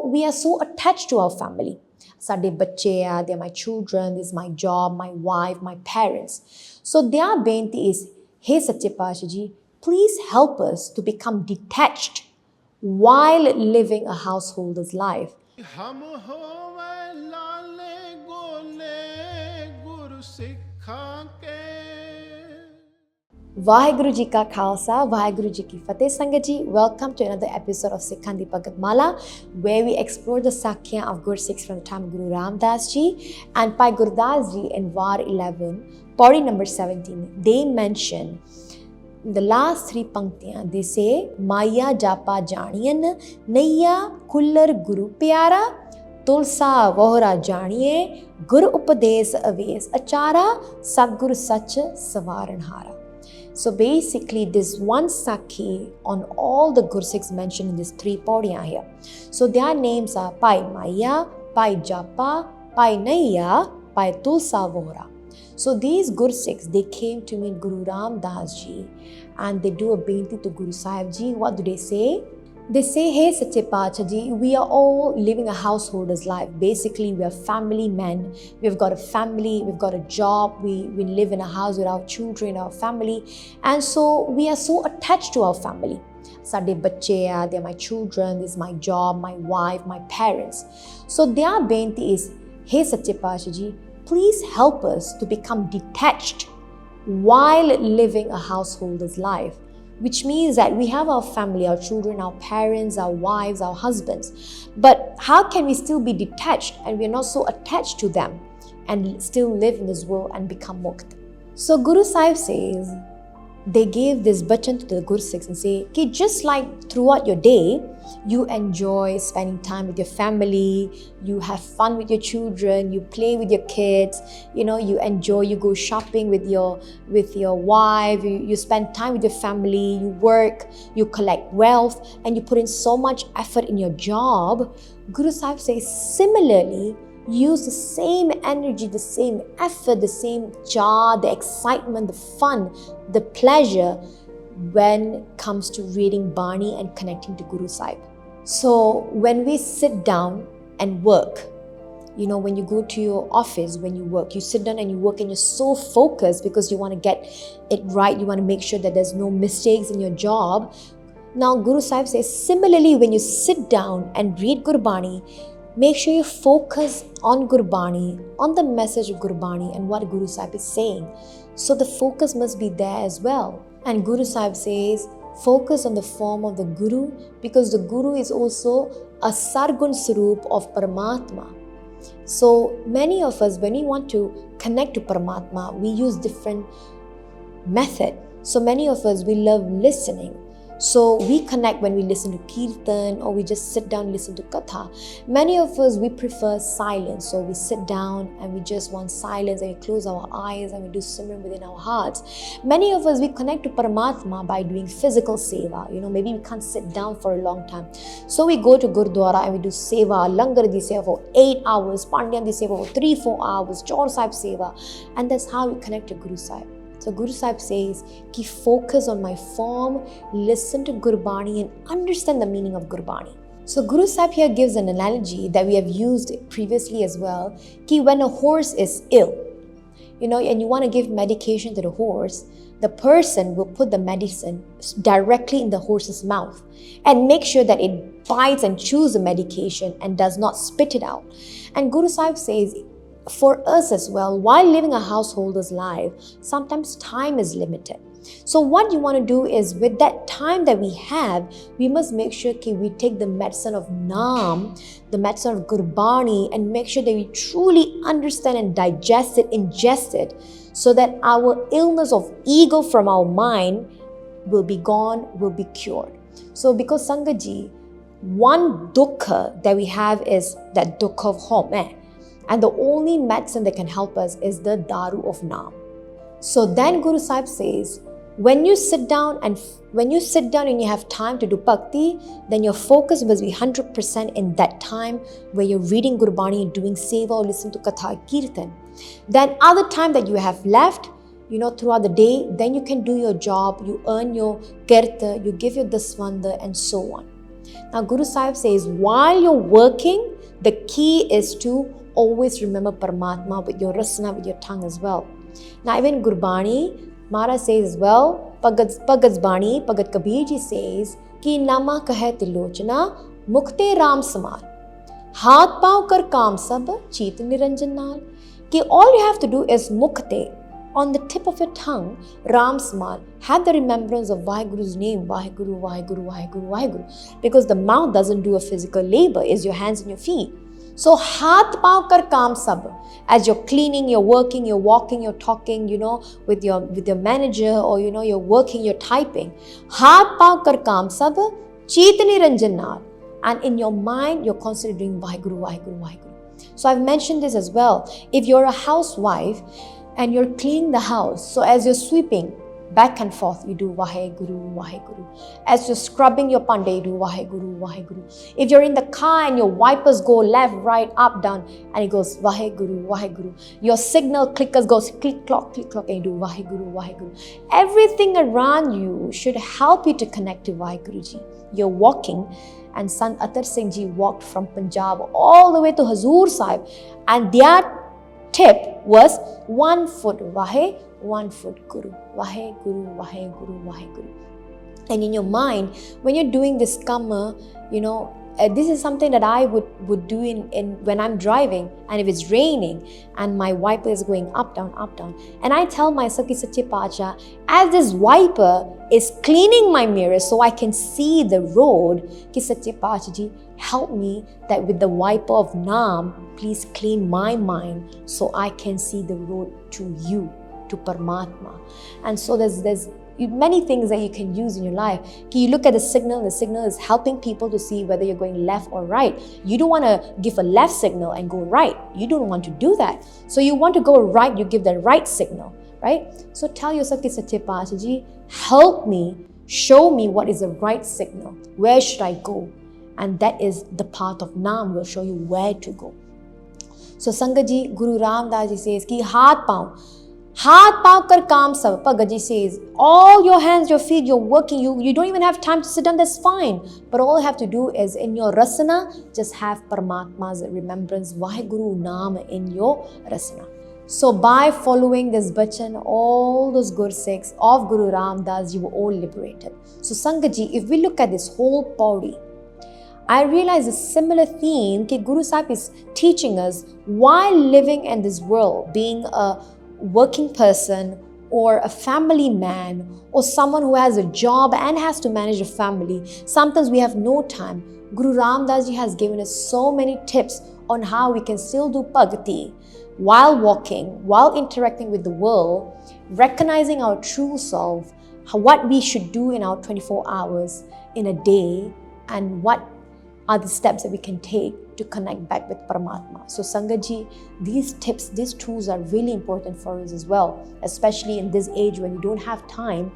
we are so attached to our family. Sade bache, they're my children, this is my job, my wife, my parents. So their benti is, hey Sache Paatshah Ji, please help us to become detached while living a householder's life. हम होवे लाले गोले गुरु सिखा के Vaheguru Ji Ka Khalsa, Vaheguru Ji Ki Fateh Sangat Ji. Welcome to another episode of Sikhan di Bhagat Mala, where we explore the Sakya of Guru Sikhs from the time of Guru Ramdas Ji and Bhai Gurdas Ji in Var 11, Pauri number 17. They mention the last three panktiyan. They say, Maya Japa Janiyan, Naya Kullar Guru Pyara, Tulsa Vohra Janiye, Guru Upades Aves Achara, Sadguru Sacha Savaranhara. So basically, this one Sakhi on all the Guru Sikhs mentioned in these three pauriyan here. So their names are Pai Maya, Pai Japa, Pai Naya, Pai Tulsa Vohra. So these Guru Sikhs, they came to meet Guru Ramdas Ji and they do a benti to Guru Sahib Ji. What do they say? They say, hey Sache Paatshah Ji, we are all living a householder's life. Basically, we are family men. We've got a family, we've got a job, we live in a house with our children, our family. And so we are so attached to our family. Sade bache, they're my children, this is my job, my wife, my parents. So their benti is, hey Sache Paatshah Ji, please help us to become detached while living a householder's life. Which means that we have our family, our children, our parents, our wives, our husbands. But how can we still be detached and we're not so attached to them and still live in this world and become mukt? So Guru Sahib says, they gave this bachan to the Guru Sikhs and say, okay, just like throughout your day, you enjoy spending time with your family, you have fun with your children, you play with your kids, you enjoy, you go shopping with your wife, you spend time with your family, you work, you collect wealth, and you put in so much effort in your job. Guru Sahib says, similarly, use the same energy, the same effort, the same jar, the excitement, the fun, the pleasure when it comes to reading Bani and connecting to Guru Sahib. So when we sit down and work, when you go to your office, when you work, you sit down and you work and you're so focused because you want to get it right, you want to make sure that there's no mistakes in your job. Now Guru Sahib says, similarly, when you sit down and read Gurbani, make sure you focus on Gurbani, on the message of Gurbani and what Guru Sahib is saying. So the focus must be there as well. And Guru Sahib says, focus on the form of the Guru, because the Guru is also a Sargun Sarup of Paramatma. So many of us, when we want to connect to Paramatma, we use different method. So many of us, we love listening. So we connect when we listen to Kirtan or we just sit down and listen to Katha. Many of us, we prefer silence. So we sit down and we just want silence and we close our eyes and we do Simran within our hearts. Many of us, we connect to Paramatma by doing physical seva. Maybe we can't sit down for a long time. So we go to Gurdwara and we do seva, Langar di seva for 8 hours, Pandyan di seva for 3-4 hours, Chaur Sahib seva. And that's how we connect to Guru Sahib. So Guru Sahib says, ki focus on my form, listen to Gurbani and understand the meaning of Gurbani. So Guru Sahib here gives an analogy that we have used previously as well, ki when a horse is ill, and you want to give medication to the horse, the person will put the medicine directly in the horse's mouth and make sure that it bites and chews the medication and does not spit it out. And Guru Sahib says, for us as well, while living a householder's life, sometimes time is limited. So what you want to do is, with that time that we have, we must make sure we take the medicine of Naam, the medicine of Gurbani, and make sure that we truly understand and digest it, ingest it, so that our illness of ego from our mind will be gone, will be cured. So because Sangaji, one dukkha that we have is that dukkha of home. And the only medicine that can help us is the Daru of Naam. So then Guru Sahib says, when you sit down and you have time to do bhakti, then your focus must be 100% in that time where you're reading Gurbani, doing seva or listening to Katha, Kirtan. Then other time that you have left, throughout the day, then you can do your job, you earn your kirta, you give your dasvanda and so on. Now Guru Sahib says, while you're working, the key is to always remember Paramatma with your rasana, with your tongue as well. Now even Gurbani, Maharaj says as well, Bhagat's Bani, Bhagat Kabir ji says, Ki nama kahe tilochana, mukte ram samar. Haath pav kar kaam sab, cheet niranjan naal. Ki all you have to do is mukte, on the tip of your tongue, Ram Samar, have the remembrance of Vaheguru's name, Vaheguru, Vaheguru, Vaheguru, Vaheguru. Because the mouth doesn't do a physical labor, it's your hands and your feet. So, haath pav kar kaam sab. As you're cleaning, you're working, you're walking, you're talking, with your manager, or you're working, you're typing. Haath pav kar kaam sab, cheet niranjan naal. And in your mind, you're constantly doing Vaheguru, Vaheguru, Vaheguru. So I've mentioned this as well. If you're a housewife and you're cleaning the house, so as you're sweeping back and forth, you do Vaheguru, Vaheguru. As you're scrubbing your pande, you do Vaheguru, Vaheguru. If you're in the car and your wipers go left, right, up, down, and it goes Vaheguru, Vaheguru. Your signal clickers goes click, clock, and you do Vaheguru, Vaheguru. Everything around you should help you to connect to Vaheguruji. You're walking, and Sant Atar Singh Ji walked from Punjab all the way to Hazur Sahib, and their tip was 1 foot Vahe, 1 foot Guru. Vaheguru, Vaheguru, Vaheguru. And in your mind, when you're doing this karma, this is something that I would do in when I'm driving, and if it's raining and my wiper is going up, down, and I tell myself, Ki Sache Pacha, as this wiper is cleaning my mirror so I can see the road, Ki Sache Pacha Ji, help me that with the wiper of Naam, please clean my mind so I can see the road to you, to Paramatma. And so there's many things that you can use in your life. You look at the signal is helping people to see whether you're going left or right. You don't want to give a left signal and go right. You don't want to do that. So you want to go right, you give the right signal, right? So tell yourself, Ki Sache Pacha Ji, help me, show me what is the right signal. Where should I go? And that is the path of Naam will show you where to go. So Sangat Ji, Guru Ramdas Ji says, Ki haath pav kar kaam sab. Bhagat Ji says, all your hands, your feet, you're working, you don't even have time to sit down, that's fine. But all you have to do is in your rasana, just have Paramatma's remembrance, Vaheguru Naam in your rasana. So by following this bachan, all those Gur Sikhs of Guru Ramdas, you were all liberated. So Sangat Ji, if we look at this whole pauri, I realize a similar theme that Guru Sahib is teaching us while living in this world, being a working person or a family man or someone who has a job and has to manage a family. Sometimes we have no time. Guru Ramdas Ji has given us so many tips on how we can still do bhakti while walking, while interacting with the world, recognizing our true self, what we should do in our 24 hours in a day, and what are the steps that we can take to connect back with Paramatma. So Sangat Ji, these tips, these tools are really important for us as well, especially in this age when you don't have time,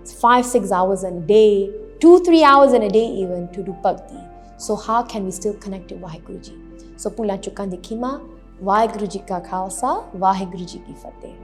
5-6 hours in a day, 2-3 hours in a day even to do bhakti. So how can we still connect to Vaheguru Ji? So Pula Chukan Dikhima, Vaheguru Ji Ka Khalsa, Vaheguru Ji Ki Fateh.